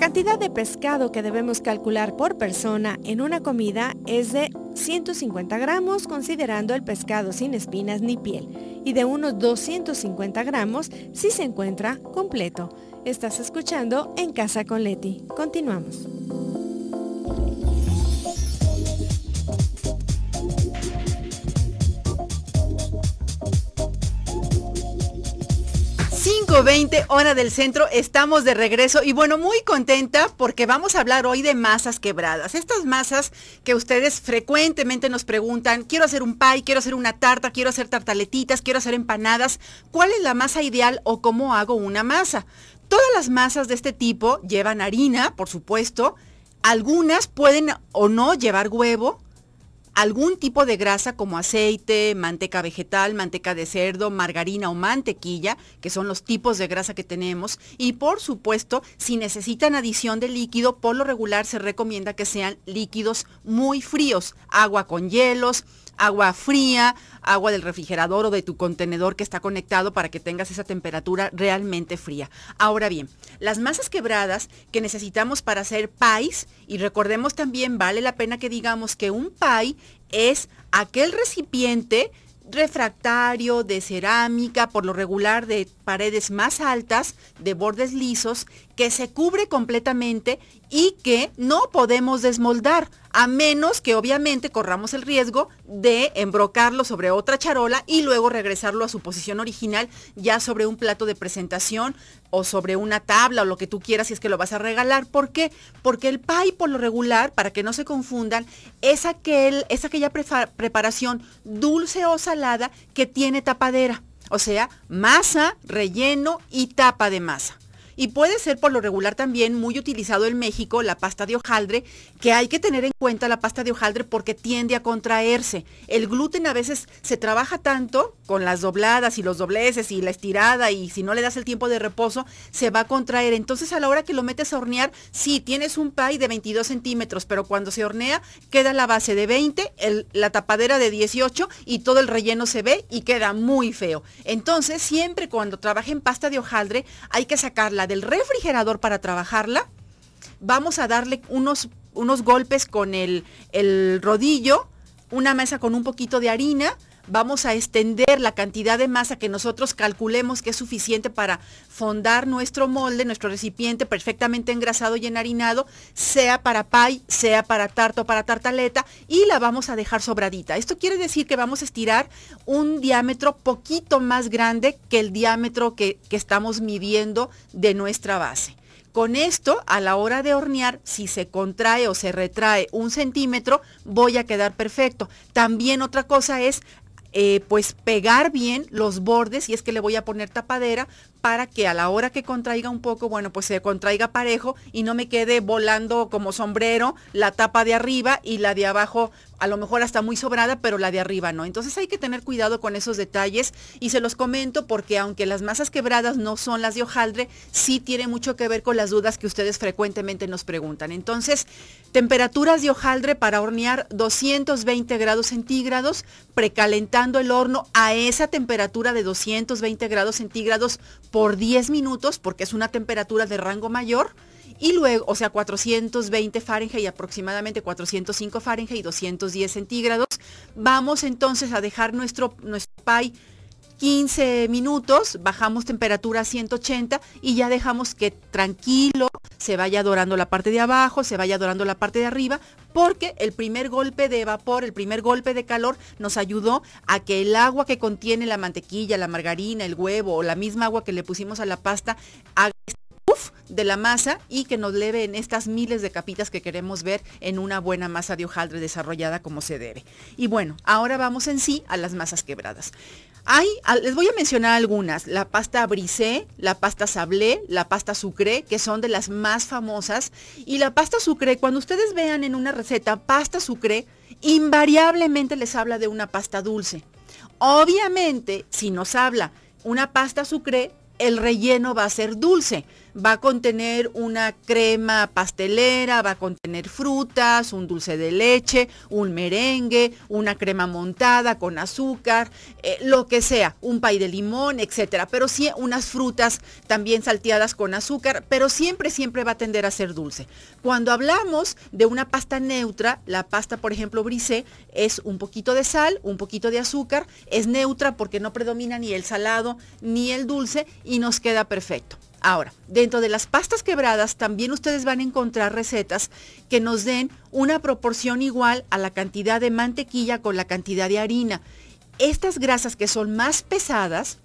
cantidad de pescado que debemos calcular por persona en una comida es de 150 gramos considerando el pescado sin espinas ni piel y de unos 250 gramos si se encuentra completo. Estás escuchando En Casa con Leti. Continuamos. Hora del centro, estamos de regreso y bueno, muy contenta porque vamos a hablar hoy de masas quebradas. Estas masas que ustedes frecuentemente nos preguntan, quiero hacer un pie, quiero hacer una tarta, quiero hacer tartaletitas, quiero hacer empanadas, ¿cuál es la masa ideal o cómo hago una masa? Todas las masas de este tipo llevan harina, por supuesto, algunas pueden o no llevar huevo, algún tipo de grasa como aceite, manteca vegetal, manteca de cerdo, margarina o mantequilla, que son los tipos de grasa que tenemos. Y por supuesto, si necesitan adición de líquido, por lo regular se recomienda que sean líquidos muy fríos, agua con hielos, agua fría, agua del refrigerador o de tu contenedor que está conectado para que tengas esa temperatura realmente fría. Ahora bien, las masas quebradas que necesitamos para hacer pies, y recordemos también, vale la pena que digamos que un pie es aquel recipiente refractario, de cerámica, por lo regular de paredes más altas, de bordes lisos, que se cubre completamente y que no podemos desmoldar, a menos que obviamente corramos el riesgo de embrocarlo sobre otra charola y luego regresarlo a su posición original, ya sobre un plato de presentación o sobre una tabla o lo que tú quieras si es que lo vas a regalar. ¿Por qué? Porque el pie, por lo regular, para que no se confundan, es aquella preparación dulce o salada que tiene tapadera, o sea, masa, relleno y tapa de masa. Y puede ser por lo regular también muy utilizado en México la pasta de hojaldre, que hay que tener en cuenta la pasta de hojaldre porque tiende a contraerse. El gluten a veces se trabaja tanto con las dobladas y los dobleces y la estirada, y si no le das el tiempo de reposo se va a contraer. Entonces a la hora que lo metes a hornear, sí, tienes un pie de 22 centímetros, pero cuando se hornea queda la base de 20, la tapadera de 18 y todo el relleno se ve y queda muy feo. Entonces siempre cuando trabajen pasta de hojaldre hay que sacarla del refrigerador para trabajarla. Vamos a darle unos golpes con el rodillo, una mesa con un poquito de harina. Vamos a extender la cantidad de masa que nosotros calculemos que es suficiente para fondar nuestro molde, nuestro recipiente perfectamente engrasado y enharinado, sea para pie, sea para tarta o para tartaleta, y la vamos a dejar sobradita. Esto quiere decir que vamos a estirar un diámetro poquito más grande que el diámetro que estamos midiendo de nuestra base. Con esto, a la hora de hornear, si se contrae o se retrae 1 centímetro, voy a quedar perfecto. También otra cosa es pues pegar bien los bordes, y es que le voy a poner tapadera para que a la hora que contraiga un poco, bueno, pues se contraiga parejo y no me quede volando como sombrero la tapa de arriba y la de abajo a lo mejor hasta muy sobrada, pero la de arriba no. Entonces hay que tener cuidado con esos detalles y se los comento porque aunque las masas quebradas no son las de hojaldre, sí tiene mucho que ver con las dudas que ustedes frecuentemente nos preguntan. Entonces, temperaturas de hojaldre para hornear 220 grados centígrados, precalentando el horno a esa temperatura de 220 grados centígrados por 10 minutos, porque es una temperatura de rango mayor. Y luego, o sea, 420 Fahrenheit, aproximadamente 405 Fahrenheit y 210 centígrados. Vamos entonces a dejar nuestro pie 15 minutos, bajamos temperatura a 180 y ya dejamos que tranquilo se vaya dorando la parte de abajo, se vaya dorando la parte de arriba, porque el primer golpe de vapor, el primer golpe de calor nos ayudó a que el agua que contiene la mantequilla, la margarina, el huevo o la misma agua que le pusimos a la pasta haga de la masa y que nos leve en estas miles de capitas que queremos ver en una buena masa de hojaldre desarrollada como se debe. Y bueno, ahora vamos en sí a las masas quebradas. Les voy a mencionar algunas: la pasta brisée, la pasta sablé, la pasta sucré, que son de las más famosas. Y la pasta sucré, cuando ustedes vean en una receta pasta sucré, invariablemente les habla de una pasta dulce. Obviamente, si nos habla una pasta sucré, el relleno va a ser dulce. va a contener una crema pastelera, va a contener frutas, un dulce de leche, un merengue, una crema montada con azúcar, lo que sea, un pay de limón, etcétera. Pero sí unas frutas también salteadas con azúcar, pero siempre va a tender a ser dulce. Cuando hablamos de una pasta neutra, la pasta, por ejemplo, brisé, es un poquito de sal, un poquito de azúcar, es neutra porque no predomina ni el salado ni el dulce y nos queda perfecto. Ahora, dentro de las pastas quebradas también ustedes van a encontrar recetas que nos den una proporción igual a la cantidad de mantequilla con la cantidad de harina. Estas grasas que son más pesadas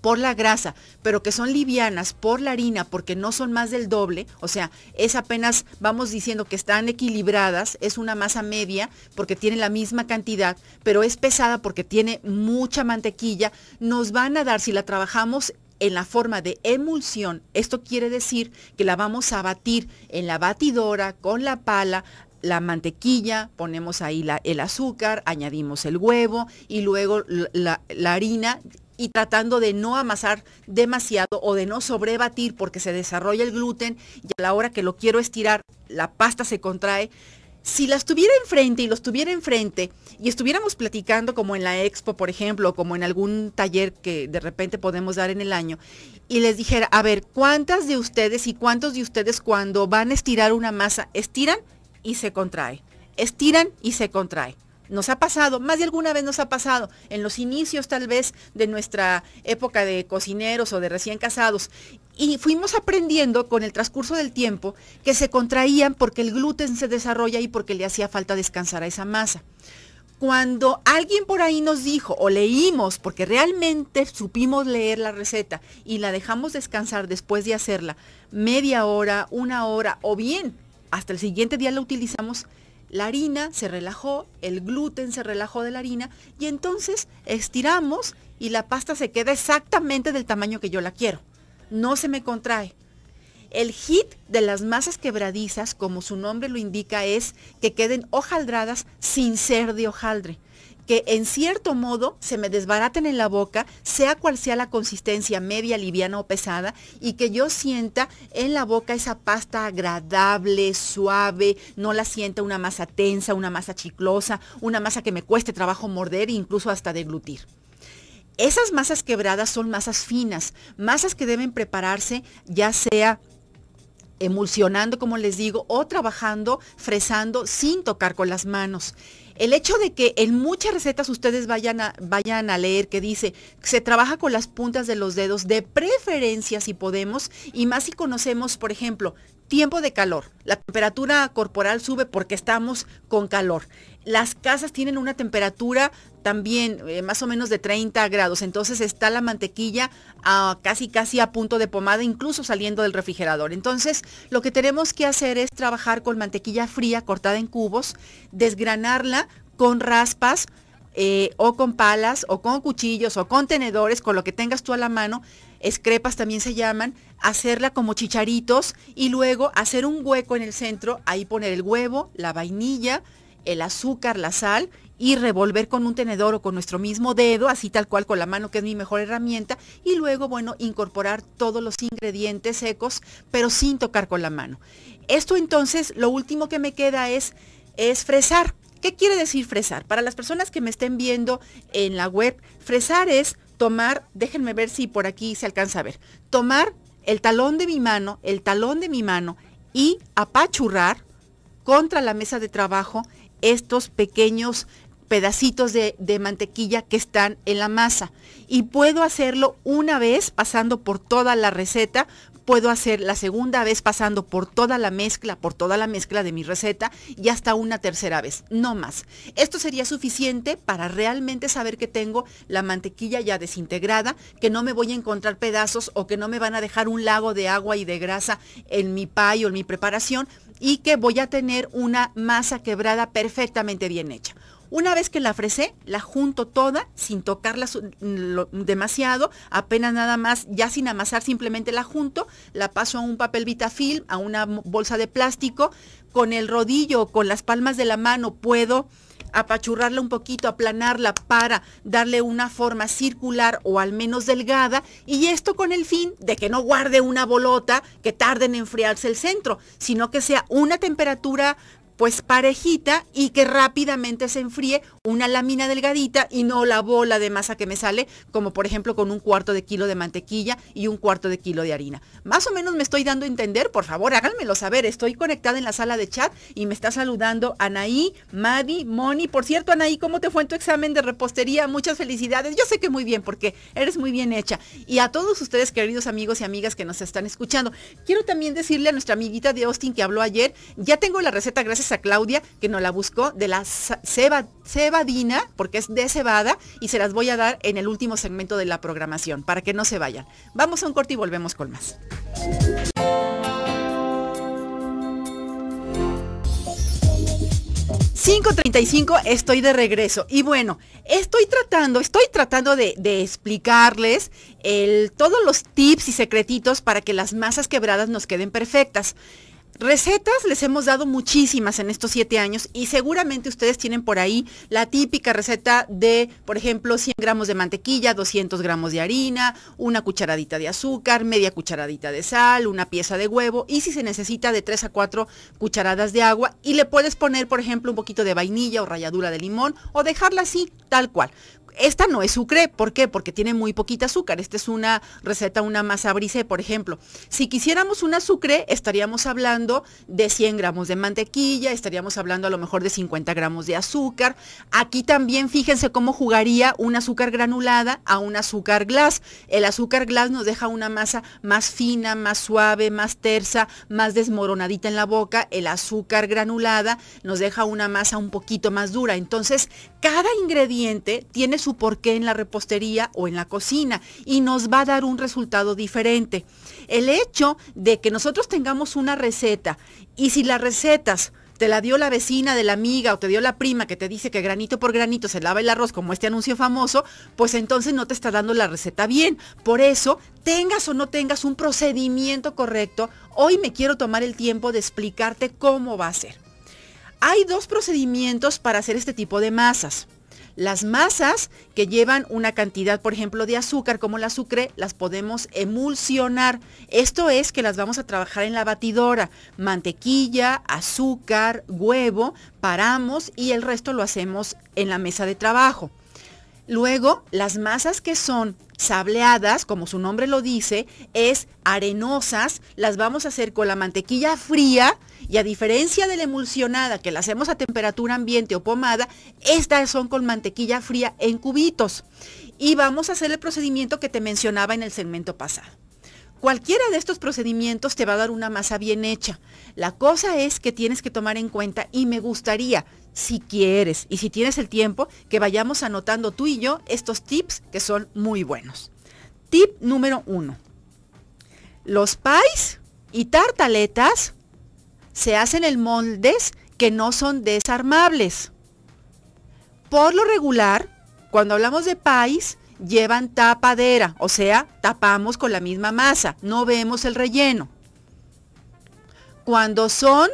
por la grasa, pero que son livianas por la harina porque no son más del doble, o sea, es apenas, vamos diciendo que están equilibradas, es una masa media porque tiene la misma cantidad, pero es pesada porque tiene mucha mantequilla, nos van a dar, si la trabajamos en la forma de emulsión, esto quiere decir que la vamos a batir en la batidora con la pala, la mantequilla, ponemos ahí el azúcar, añadimos el huevo y luego la harina, y tratando de no amasar demasiado o de no sobrebatir porque se desarrolla el gluten y a la hora que lo quiero estirar, la pasta se contrae. Si las tuviera enfrente y los tuviera enfrente y estuviéramos platicando como en la expo, por ejemplo, o como en algún taller que de repente podemos dar en el año, y les dijera, a ver, ¿cuántas de ustedes y cuántos de ustedes cuando van a estirar una masa, estiran y se contrae? Estiran y se contrae. Nos ha pasado, más de alguna vez nos ha pasado, en los inicios tal vez de nuestra época de cocineros o de recién casados, y fuimos aprendiendo con el transcurso del tiempo que se contraían porque el gluten se desarrolla y porque le hacía falta descansar a esa masa. Cuando alguien por ahí nos dijo o leímos, porque realmente supimos leer la receta y la dejamos descansar después de hacerla, media hora, una hora o bien hasta el siguiente día la utilizamos, la harina se relajó, el gluten se relajó de la harina y entonces estiramos y la pasta se queda exactamente del tamaño que yo la quiero. No se me contrae. El hit de las masas quebradizas, como su nombre lo indica, es que queden hojaldradas sin ser de hojaldre, que en cierto modo se me desbaraten en la boca, sea cual sea la consistencia, media, liviana o pesada, y que yo sienta en la boca esa pasta agradable, suave, no la sienta una masa tensa, una masa chiclosa, una masa que me cueste trabajo morder e incluso hasta deglutir. Esas masas quebradas son masas finas, masas que deben prepararse ya sea emulsionando, como les digo, o trabajando, fresando sin tocar con las manos. El hecho de que en muchas recetas ustedes vayan a leer que dice se trabaja con las puntas de los dedos, de preferencia si podemos, y más si conocemos, por ejemplo, tiempo de calor. La temperatura corporal sube porque estamos con calor. Las casas tienen una temperatura también más o menos de 30 grados, entonces está la mantequilla casi a punto de pomada, incluso saliendo del refrigerador. Entonces, lo que tenemos que hacer es trabajar con mantequilla fría cortada en cubos, desgranarla con raspas o con palas o con cuchillos o con tenedores, con lo que tengas tú a la mano, escrepas también se llaman, hacerla como chicharitos y luego hacer un hueco en el centro, ahí poner el huevo, la vainilla, el azúcar, la sal y revolver con un tenedor o con nuestro mismo dedo, así tal cual con la mano, que es mi mejor herramienta, y luego, bueno, incorporar todos los ingredientes secos, pero sin tocar con la mano. Esto entonces, lo último que me queda es fresar. ¿Qué quiere decir fresar? Para las personas que me estén viendo en la web, fresar es tomar, déjenme ver si por aquí se alcanza a ver, tomar el talón de mi mano y apachurrar contra la mesa de trabajo estos pequeños pedacitos de mantequilla que están en la masa. Y puedo hacerlo una vez pasando por toda la receta, puedo hacer la segunda vez pasando por toda la mezcla de mi receta y hasta una tercera vez, no más. Esto sería suficiente para realmente saber que tengo la mantequilla ya desintegrada, que no me voy a encontrar pedazos o que no me van a dejar un lago de agua y de grasa en mi pie o en mi preparación y que voy a tener una masa quebrada perfectamente bien hecha. Una vez que la fresé, la junto toda sin tocarla demasiado, apenas nada más, ya sin amasar, simplemente la junto, la paso a un papel Vitafilm, a una bolsa de plástico, con el rodillo o con las palmas de la mano puedo apachurrarla un poquito, aplanarla para darle una forma circular o al menos delgada, y esto con el fin de que no guarde una bolota que tarde en enfriarse el centro, sino que sea una temperatura pues parejita y que rápidamente se enfríe, una lámina delgadita y no la bola de masa que me sale, como por ejemplo con 1/4 de kilo de mantequilla y 1/4 de kilo de harina. Más o menos me estoy dando a entender. Por favor, háganmelo saber. Estoy conectada en la sala de chat y me está saludando Anaí, Madi, Moni. Por cierto, Anaí, ¿cómo te fue en tu examen de repostería? Muchas felicidades. Yo sé que muy bien, porque eres muy bien hecha. Y a todos ustedes, queridos amigos y amigas que nos están escuchando, quiero también decirle a nuestra amiguita de Austin que habló ayer, ya tengo la receta, gracias a Claudia, que nos la buscó, de la cebadina, porque es de cebada, y se las voy a dar en el último segmento de la programación, para que no se vayan. Vamos a un corte y volvemos con más. ...5:35, estoy de regreso. Y bueno, estoy tratando de explicarles todos los tips y secretitos para que las masas quebradas nos queden perfectas. Recetas les hemos dado muchísimas en estos 7 años y seguramente ustedes tienen por ahí la típica receta de, por ejemplo, 100 gramos de mantequilla, 200 gramos de harina, una cucharadita de azúcar, media cucharadita de sal, una pieza de huevo y si se necesita de 3 a 4 cucharadas de agua, y le puedes poner, por ejemplo, un poquito de vainilla o ralladura de limón o dejarla así, tal cual. Esta no es sucré, ¿por qué? Porque tiene muy poquita azúcar. Esta es una receta, una masa brisé, por ejemplo. Si quisiéramos una sucré, estaríamos hablando de 100 gramos de mantequilla, estaríamos hablando a lo mejor de 50 gramos de azúcar. Aquí también fíjense cómo jugaría un azúcar granulada a un azúcar glass. El azúcar glass nos deja una masa más fina, más suave, más tersa, más desmoronadita en la boca. El azúcar granulada nos deja una masa un poquito más dura. Entonces, cada ingrediente tiene su porqué en la repostería o en la cocina y nos va a dar un resultado diferente. El hecho de que nosotros tengamos una receta y si las recetas te la dio la vecina de la amiga o te dio la prima que te dice que granito por granito se lava el arroz como este anuncio famoso, pues entonces no te está dando la receta bien. Por eso, tengas o no tengas un procedimiento correcto, hoy me quiero tomar el tiempo de explicarte cómo va a ser. Hay 2 procedimientos para hacer este tipo de masas. Las masas que llevan una cantidad, por ejemplo, de azúcar, como la sucré, las podemos emulsionar. Esto es que las vamos a trabajar en la batidora. Mantequilla, azúcar, huevo, paramos y el resto lo hacemos en la mesa de trabajo. Luego, las masas que son sableadas, como su nombre lo dice, es arenosas, las vamos a hacer con la mantequilla fría y a diferencia de la emulsionada que la hacemos a temperatura ambiente o pomada, estas son con mantequilla fría en cubitos. Y vamos a hacer el procedimiento que te mencionaba en el segmento pasado. Cualquiera de estos procedimientos te va a dar una masa bien hecha. La cosa es que tienes que tomar en cuenta, y me gustaría, si quieres y si tienes el tiempo, que vayamos anotando tú y yo estos tips que son muy buenos. Tip número 1. Los pies y tartaletas se hacen en moldes que no son desarmables. Por lo regular, cuando hablamos de pies, llevan tapadera, o sea, tapamos con la misma masa, no vemos el relleno. Cuando son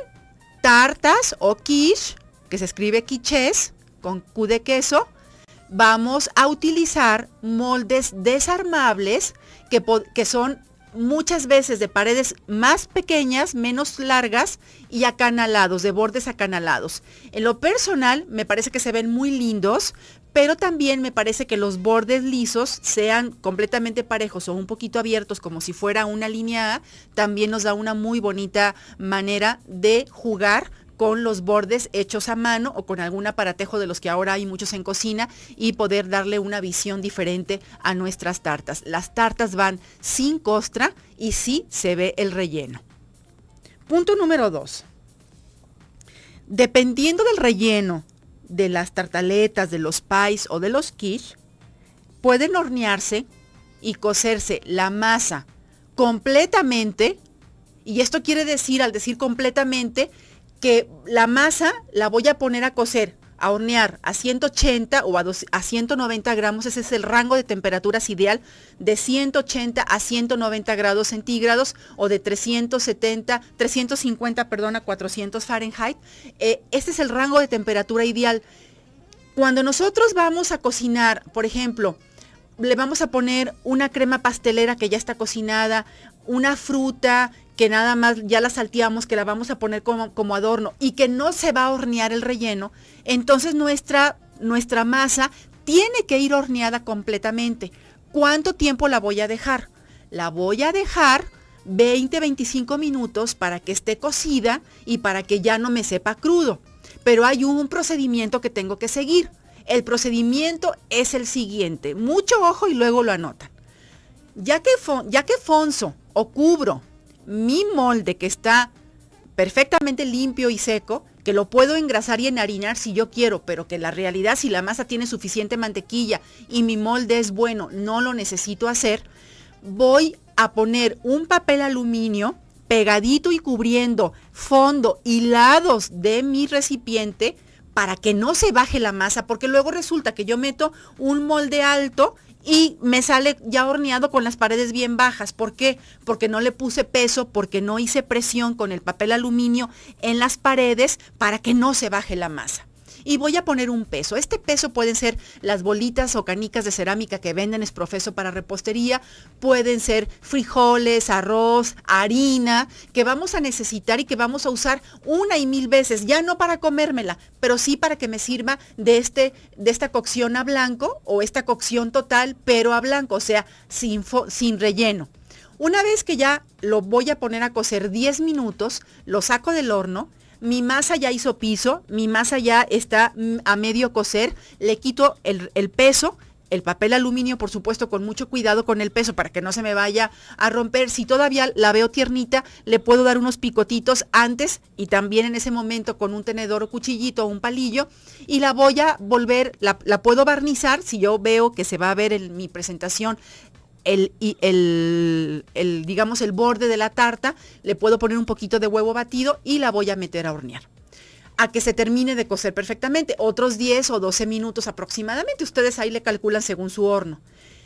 tartas o quiche, que se escribe quiches con Q de queso, vamos a utilizar moldes desarmables que son muchas veces de paredes más pequeñas, menos largas y acanalados, de bordes acanalados. En lo personal, me parece que se ven muy lindos, pero también me parece que los bordes lisos sean completamente parejos o un poquito abiertos como si fuera una línea A, también nos da una muy bonita manera de jugar con los bordes hechos a mano o con algún aparatejo de los que ahora hay muchos en cocina y poder darle una visión diferente a nuestras tartas. Las tartas van sin costra y sí se ve el relleno. Punto número 2. Dependiendo del relleno de las tartaletas, de los pies o de los quiche, pueden hornearse y cocerse la masa completamente, y esto quiere decir, al decir completamente, que la masa la voy a poner a cocer, a hornear a 180 o a 190 gramos, ese es el rango de temperaturas ideal, de 180 a 190 grados centígrados o de 350 a 400 Fahrenheit. Este es el rango de temperatura ideal. Cuando nosotros vamos a cocinar, por ejemplo, le vamos a poner una crema pastelera que ya está cocinada, una fruta que nada más ya la salteamos, que la vamos a poner como adorno y que no se va a hornear el relleno, entonces nuestra masa tiene que ir horneada completamente. ¿Cuánto tiempo la voy a dejar? La voy a dejar 20-25 minutos para que esté cocida y para que ya no me sepa crudo. Pero hay un procedimiento que tengo que seguir. El procedimiento es el siguiente. Mucho ojo y luego lo anotan. Ya que fonzo o cubro mi molde que está perfectamente limpio y seco, que lo puedo engrasar y enharinar si yo quiero, pero que la realidad, si la masa tiene suficiente mantequilla y mi molde es bueno, no lo necesito hacer, voy a poner un papel aluminio pegadito y cubriendo fondo y lados de mi recipiente para que no se baje la masa, porque luego resulta que yo meto un molde alto y me sale ya horneado con las paredes bien bajas. ¿Por qué? Porque no le puse peso, porque no hice presión con el papel aluminio en las paredes para que no se baje la masa. Y voy a poner un peso. Este peso pueden ser las bolitas o canicas de cerámica que venden Esprofeso para repostería, pueden ser frijoles, arroz, harina, que vamos a necesitar y que vamos a usar una y mil veces, ya no para comérmela, pero sí para que me sirva de esta cocción a blanco o esta cocción total, pero a blanco, o sea, sin relleno. Una vez que ya lo voy a poner a cocer 10 minutos, lo saco del horno. Mi masa ya hizo piso, mi masa ya está a medio cocer, le quito el peso, el papel aluminio, por supuesto, con mucho cuidado con el peso para que no se me vaya a romper. Si todavía la veo tiernita, le puedo dar unos picotitos antes y también en ese momento con un tenedor o cuchillito o un palillo y la voy a volver, la puedo barnizar si yo veo que se va a ver en mi presentación digamos, el borde de la tarta, le puedo poner un poquito de huevo batido y la voy a meter a hornear a que se termine de cocer perfectamente, otros 10 o 12 minutos aproximadamente, ustedes ahí le calculan según su horno.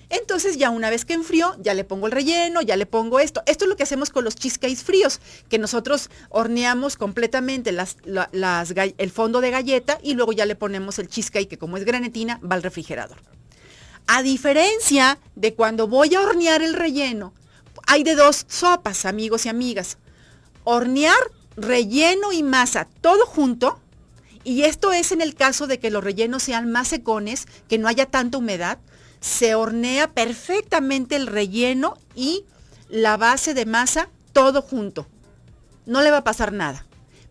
Entonces ya una vez que enfrió, ya le pongo el relleno, ya le pongo esto. Esto es lo que hacemos con los cheesecakes fríos, que nosotros horneamos completamente el fondo de galleta y luego ya le ponemos el cheesecake, que como es granitina, va al refrigerador. A diferencia de cuando voy a hornear el relleno, hay de dos sopas, amigos y amigas. Hornear relleno y masa todo junto, y esto es en el caso de que los rellenos sean más secones, que no haya tanta humedad, se hornea perfectamente el relleno y la base de masa todo junto. No le va a pasar nada.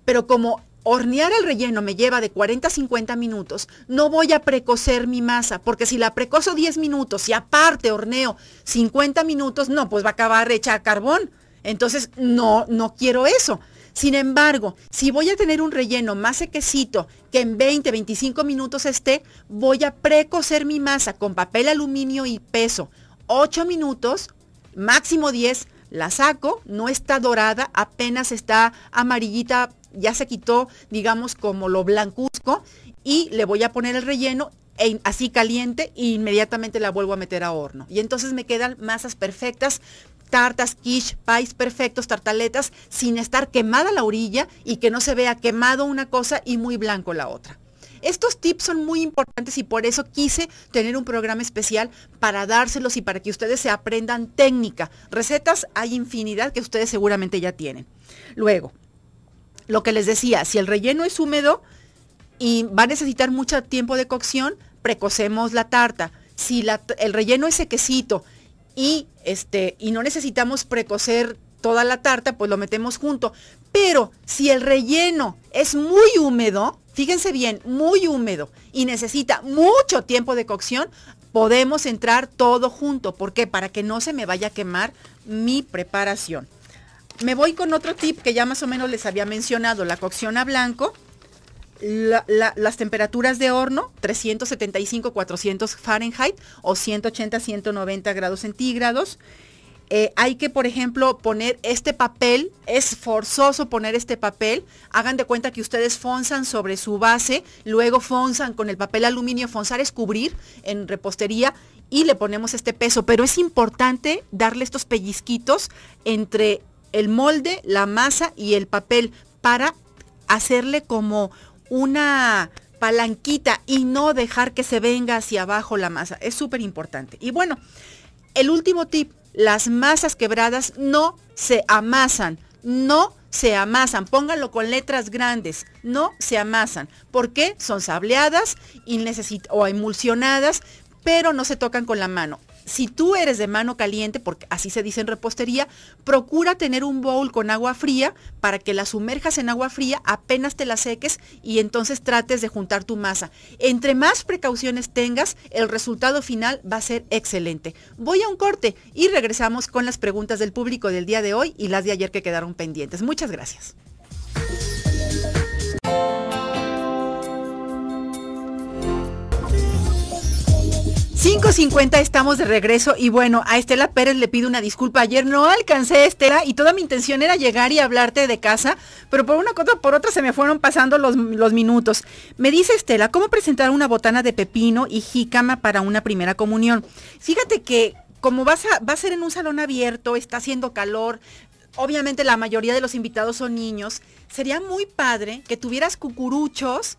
Pero como hornear el relleno me lleva de 40 a 50 minutos, no voy a precocer mi masa, porque si la precozo 10 minutos y aparte horneo 50 minutos, no, pues va a acabar hecha a carbón. Entonces, no quiero eso. Sin embargo, si voy a tener un relleno más sequecito, que en 20, 25 minutos esté, voy a precocer mi masa con papel aluminio y peso. 8 minutos, máximo 10, la saco, no está dorada, apenas está amarillita, ya se quitó, digamos, como lo blancuzco, y le voy a poner el relleno así caliente e inmediatamente la vuelvo a meter a horno. Y entonces me quedan masas perfectas, tartas, quiche, pies perfectos, tartaletas, sin estar quemada la orilla y que no se vea quemado una cosa y muy blanco la otra. Estos tips son muy importantes y por eso quise tener un programa especial para dárselos y para que ustedes se aprendan técnica. Recetas hay infinidad que ustedes seguramente ya tienen. Luego, lo que les decía, si el relleno es húmedo y va a necesitar mucho tiempo de cocción, precocemos la tarta. Si el relleno es sequecito y no necesitamos precocer toda la tarta, pues lo metemos junto. Pero si el relleno es muy húmedo, fíjense bien, muy húmedo y necesita mucho tiempo de cocción, podemos entrar todo junto. ¿Por qué? Para que no se me vaya a quemar mi preparación. Me voy con otro tip que ya más o menos les había mencionado, la cocción a blanco. Las temperaturas de horno, 375, 400 Fahrenheit o 180, 190 grados centígrados. Hay que, por ejemplo, poner este papel, es forzoso poner este papel. Hagan de cuenta que ustedes fonzan sobre su base, luego fonzan con el papel aluminio. Fonzar es cubrir en repostería y le ponemos este peso, pero es importante darle estos pellizquitos entre el molde, la masa y el papel para hacerle como una palanquita y no dejar que se venga hacia abajo la masa. Es súper importante. Y bueno, el último tip, las masas quebradas no se amasan, no se amasan, pónganlo con letras grandes, no se amasan. ¿Por qué? Son sableadas o emulsionadas, pero no se tocan con la mano. Si tú eres de mano caliente, porque así se dice en repostería, procura tener un bowl con agua fría para que la sumerjas en agua fría, apenas te la seques y entonces trates de juntar tu masa. Entre más precauciones tengas, el resultado final va a ser excelente. Voy a un corte y regresamos con las preguntas del público del día de hoy y las de ayer que quedaron pendientes. Muchas gracias. 5:50 estamos de regreso y bueno, a Estela Pérez le pido una disculpa. Ayer no alcancé, Estela, y toda mi intención era llegar y hablarte de casa, pero por una cosa por otra se me fueron pasando los minutos. Me dice Estela, ¿cómo presentar una botana de pepino y jícama para una primera comunión? Fíjate que como va a ser en un salón abierto, está haciendo calor, obviamente la mayoría de los invitados son niños, sería muy padre que tuvieras cucuruchos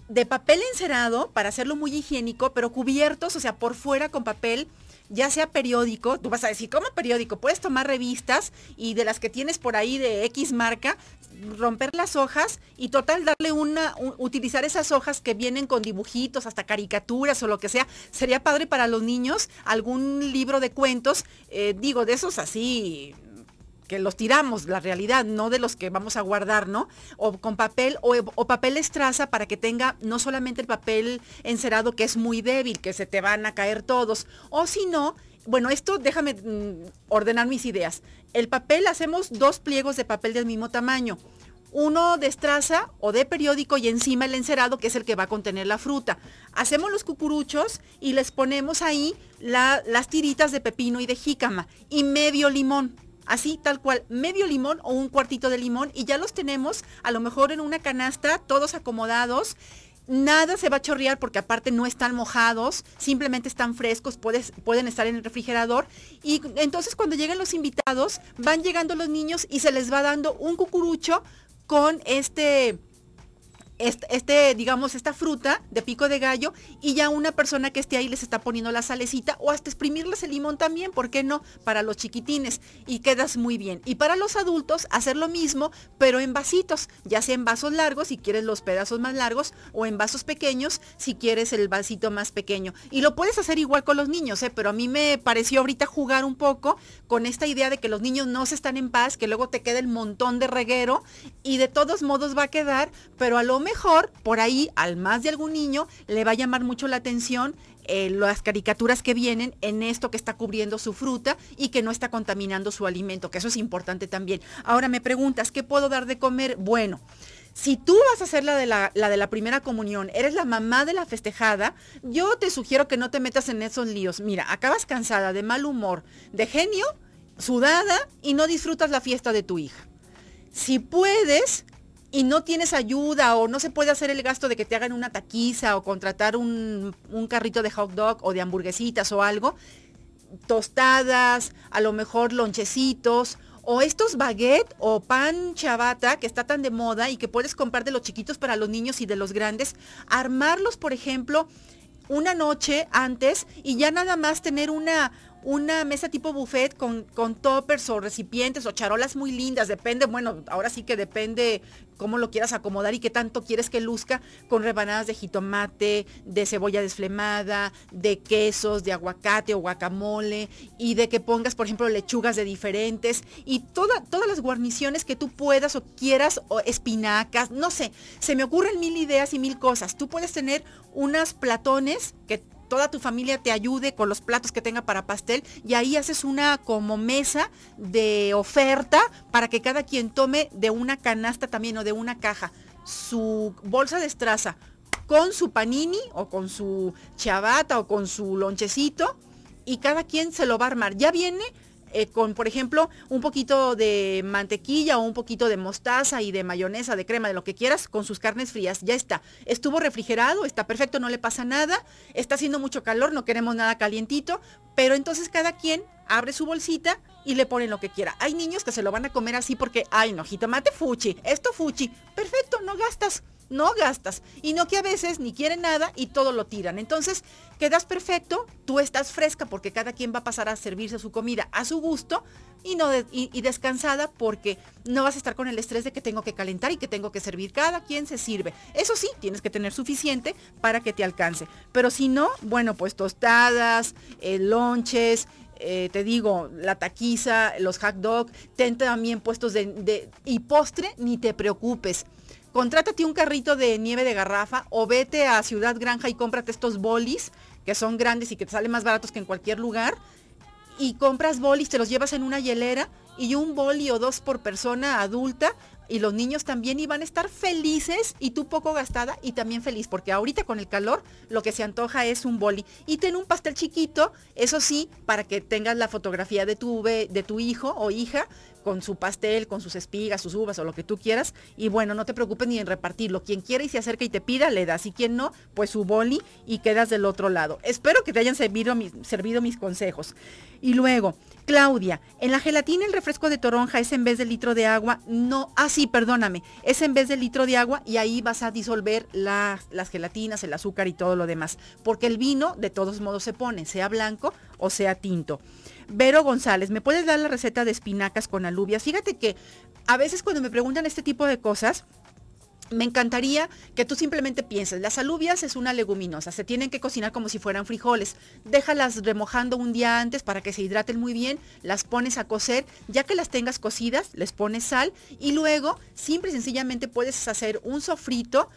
de papel encerado para hacerlo muy higiénico, pero cubiertos, o sea, por fuera con papel, ya sea periódico. Tú vas a decir, ¿cómo periódico? Puedes tomar revistas y de las que tienes por ahí de X marca, romper las hojas y total darle utilizar esas hojas que vienen con dibujitos, hasta caricaturas o lo que sea. Sería padre para los niños, algún libro de cuentos, de esos así que los tiramos, la realidad, no de los que vamos a guardar, ¿no? O con papel o papel estraza para que tenga no solamente el papel encerado que es muy débil, que se te van a caer todos, o si no, bueno, esto déjame ordenar mis ideas. El papel, hacemos 2 pliegos de papel del mismo tamaño. Uno de estraza o de periódico y encima el encerado, que es el que va a contener la fruta. Hacemos los cucuruchos y les ponemos ahí las tiritas de pepino y de jícama y medio limón. Así, tal cual, medio limón o un cuartito de limón y ya los tenemos a lo mejor en una canasta, todos acomodados. Nada se va a chorrear porque aparte no están mojados, simplemente están frescos, pueden estar en el refrigerador. Y entonces cuando lleguen los invitados, van llegando los niños y se les va dando un cucurucho con digamos, esta fruta de pico de gallo y ya una persona que esté ahí les está poniendo la salecita o hasta exprimirles el limón también, ¿por qué no? Para los chiquitines y quedas muy bien. Y para los adultos hacer lo mismo, pero en vasitos, ya sea en vasos largos si quieres los pedazos más largos o en vasos pequeños si quieres el vasito más pequeño. Y lo puedes hacer igual con los niños, pero a mí me pareció ahorita jugar un poco con esta idea de que los niños no se están en paz, que luego te queda el montón de reguero y de todos modos va a quedar, pero a lo mejor por ahí al más de algún niño le va a llamar mucho la atención las caricaturas que vienen en esto que está cubriendo su fruta y que no está contaminando su alimento, que eso es importante también. Ahora me preguntas, ¿qué puedo dar de comer? Bueno, si tú vas a hacer la de la primera comunión, eres la mamá de la festejada, yo te sugiero que no te metas en esos líos. Mira, acabas cansada, de mal humor, de genio, sudada y no disfrutas la fiesta de tu hija. Si puedes y no tienes ayuda o no se puede hacer el gasto de que te hagan una taquiza o contratar un carrito de hot dog o de hamburguesitas o algo, tostadas, a lo mejor lonchecitos o estos baguette o pan ciabatta que está tan de moda y que puedes comprar de los chiquitos para los niños y de los grandes, armarlos, por ejemplo, una noche antes y ya nada más tener una mesa tipo buffet con toppers o recipientes o charolas muy lindas, depende, bueno, ahora sí que depende cómo lo quieras acomodar y qué tanto quieres que luzca, con rebanadas de jitomate, de cebolla desflemada, de quesos, de aguacate o guacamole y de que pongas, por ejemplo, lechugas de diferentes y todas las guarniciones que tú puedas o quieras, o espinacas, no sé, se me ocurren 1000 ideas y 1000 cosas. Tú puedes tener unos platones que toda tu familia te ayude con los platos que tenga para pastel y ahí haces una como mesa de oferta para que cada quien tome de una canasta también o de una caja su bolsa de estraza con su panini o con su ciabatta o con su lonchecito y cada quien se lo va a armar. Ya viene con, por ejemplo, un poquito de mantequilla o un poquito de mostaza y de mayonesa, de crema, de lo que quieras, con sus carnes frías. Ya está. Estuvo refrigerado, está perfecto, no le pasa nada. Está haciendo mucho calor, no queremos nada calientito, pero entonces cada quien abre su bolsita y le pone lo que quiera. Hay niños que se lo van a comer así porque, ay no, jitomate fuchi, esto fuchi. Perfecto, no gastas. no gastas. Y no que a veces ni quieren nada y todo lo tiran. Entonces, quedas perfecto, tú estás fresca porque cada quien va a pasar a servirse su comida a su gusto y descansada porque no vas a estar con el estrés de que tengo que calentar y que tengo que servir. Cada quien se sirve. Eso sí, tienes que tener suficiente para que te alcance. Pero si no, bueno, pues tostadas, lonches, te digo, la taquiza, los hot dog, ten también puestos y postre, ni te preocupes. Contrátate un carrito de nieve de garrafa o vete a Ciudad Granja y cómprate estos bolis que son grandes y que te salen más baratos que en cualquier lugar. Y compras bolis, te los llevas en una hielera y un boli o dos por persona adulta y los niños también y van a estar felices y tú poco gastada y también feliz porque ahorita con el calor lo que se antoja es un boli y ten un pastel chiquito, eso sí, para que tengas la fotografía de tu hijo o hija con su pastel, con sus espigas, sus uvas o lo que tú quieras y bueno, no te preocupes ni en repartirlo, quien quiera y se acerca y te pida, le das y quien no, pues su boli y quedas del otro lado. Espero que te hayan servido mis consejos. Y luego, Claudia, en la gelatina el refresco de toronja es en vez del litro de agua, no, sí, perdóname, es en vez del litro de agua y ahí vas a disolver las gelatinas, el azúcar y todo lo demás, porque el vino de todos modos se pone, sea blanco o sea tinto. Vero González, ¿me puedes dar la receta de espinacas con alubias? Fíjate que a veces cuando me preguntan este tipo de cosas, me encantaría que tú simplemente pienses, las alubias es una leguminosa, se tienen que cocinar como si fueran frijoles, déjalas remojando un día antes para que se hidraten muy bien, las pones a cocer, ya que las tengas cocidas, les pones sal y luego simple y sencillamente puedes hacer un sofrito,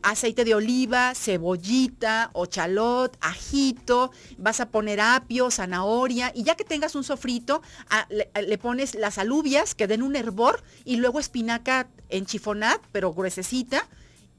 aceite de oliva, cebollita o chalot, ajito, vas a poner apio, zanahoria y ya que tengas un sofrito, le pones las alubias que den un hervor y luego espinaca en chifonat, pero gruesecita,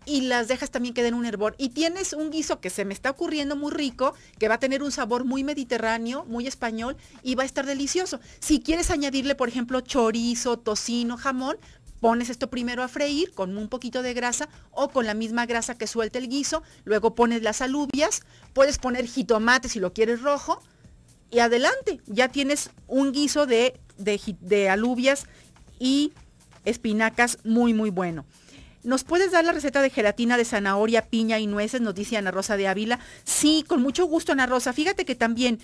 y las dejas también que den un hervor. Y tienes un guiso que se me está ocurriendo muy rico, que va a tener un sabor muy mediterráneo, muy español, y va a estar delicioso. Si quieres añadirle, por ejemplo, chorizo, tocino, jamón, pones esto primero a freír con un poquito de grasa o con la misma grasa que suelta el guiso, luego pones las alubias, puedes poner jitomate si lo quieres rojo, y adelante, ya tienes un guiso de alubias y espinacas muy muy bueno. ¿Nos puedes dar la receta de gelatina de zanahoria, piña y nueces? Nos dice Ana Rosa de Ávila. Sí, con mucho gusto, Ana Rosa. Fíjate que también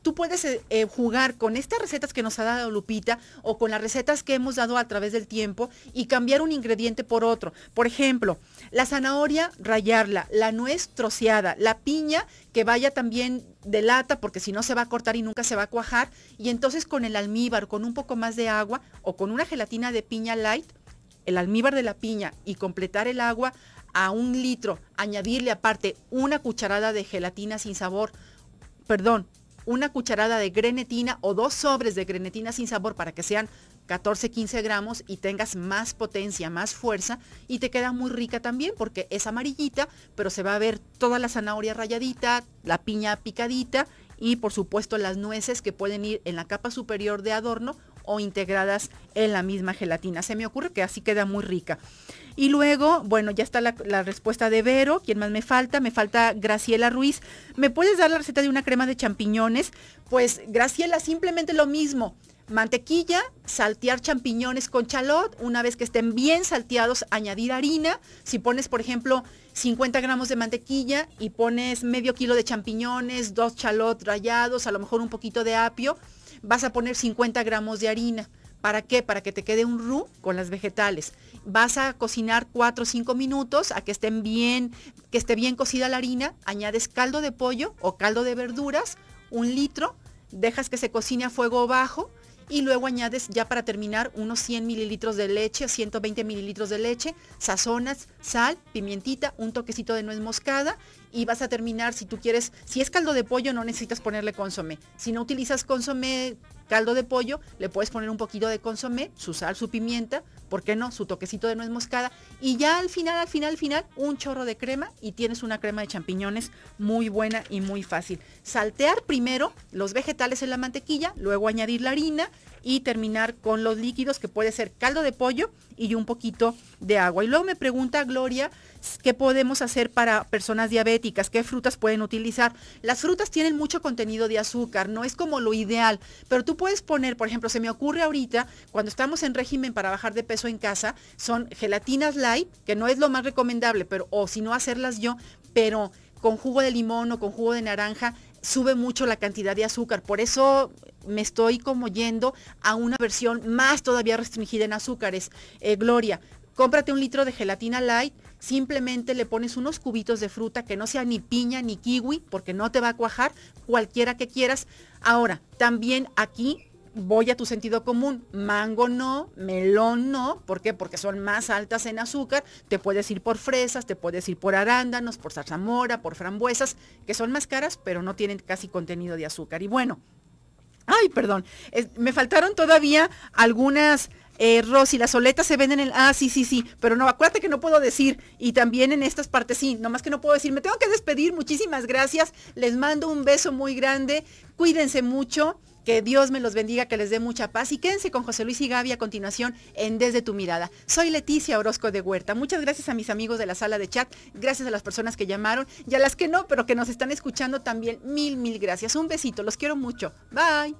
tú puedes jugar con estas recetas que nos ha dado Lupita o con las recetas que hemos dado a través del tiempo y cambiar un ingrediente por otro. Por ejemplo, la zanahoria, rallarla, la nuez troceada, la piña que vaya también de lata porque si no se va a cortar y nunca se va a cuajar. Y entonces con el almíbar, con un poco más de agua o con una gelatina de piña light, el almíbar de la piña y completar el agua a 1 litro, añadirle aparte una cucharada de gelatina sin sabor, una cucharada de grenetina o 2 sobres de grenetina sin sabor para que sean 14-15 gramos y tengas más potencia, más fuerza y te queda muy rica también porque es amarillita, pero se va a ver toda la zanahoria ralladita, la piña picadita y por supuesto las nueces que pueden ir en la capa superior de adorno o integradas en la misma gelatina. Se me ocurre que así queda muy rica. Y luego, bueno, ya está la respuesta de Vero. ¿Quién más me falta? Me falta Graciela Ruiz. ¿Me puedes dar la receta de una crema de champiñones? Pues Graciela, simplemente lo mismo. Mantequilla, saltear champiñones con chalot, una vez que estén bien salteados, añadir harina. Si pones, por ejemplo, 50 gramos de mantequilla y pones medio kilo de champiñones, 2 chalot rallados, a lo mejor un poquito de apio, vas a poner 50 gramos de harina. ¿Para qué? Para que te quede un roux con las vegetales. Vas a cocinar 4 o 5 minutos a que esté bien cocida la harina. Añades caldo de pollo o caldo de verduras, 1 litro. Dejas que se cocine a fuego bajo y luego añades ya para terminar unos 100 mililitros de leche, 120 mililitros de leche, sazonas, sal, pimientita, un toquecito de nuez moscada y vas a terminar, si tú quieres, si es caldo de pollo no necesitas ponerle consomé. Si no utilizas consomé, caldo de pollo, le puedes poner un poquito de consomé, su sal, su pimienta, ¿por qué no? Su toquecito de nuez moscada y ya al final, un chorro de crema y tienes una crema de champiñones muy buena y muy fácil. Saltear primero los vegetales en la mantequilla, luego añadir la harina y terminar con los líquidos que puede ser caldo de pollo y un poquito de agua. Y luego me pregunta Gloria ¿Qué podemos hacer para personas diabéticas? ¿Qué frutas pueden utilizar? Las frutas tienen mucho contenido de azúcar, no es como lo ideal, pero tú puedes poner, por ejemplo, se me ocurre ahorita, cuando estamos en régimen para bajar de peso en casa, son gelatinas light, que no es lo más recomendable, pero o si no hacerlas yo, pero con jugo de limón o con jugo de naranja, sube mucho la cantidad de azúcar. Por eso me estoy como yendo a una versión más todavía restringida en azúcares. Gloria, cómprate 1 litro de gelatina light, simplemente le pones unos cubitos de fruta que no sea ni piña ni kiwi, porque no te va a cuajar, cualquiera que quieras. Ahora, también aquí voy a tu sentido común, mango no, melón no, ¿por qué? Porque son más altas en azúcar, te puedes ir por fresas, te puedes ir por arándanos, por zarzamora, por frambuesas, que son más caras, pero no tienen casi contenido de azúcar. Y bueno, ay, perdón, me faltaron todavía algunas, Rosy, las soletas se venden en, sí, pero no, acuérdate que no puedo decir, y también en estas partes sí, nomás que no puedo decir, me tengo que despedir, muchísimas gracias, les mando un beso muy grande, cuídense mucho, que Dios me los bendiga, que les dé mucha paz y quédense con José Luis y Gaby a continuación en Desde tu Mirada. Soy Leticia Orozco de Huerta. Muchas gracias a mis amigos de la sala de chat, gracias a las personas que llamaron y a las que no, pero que nos están escuchando también. Mil gracias. Un besito, los quiero mucho. Bye.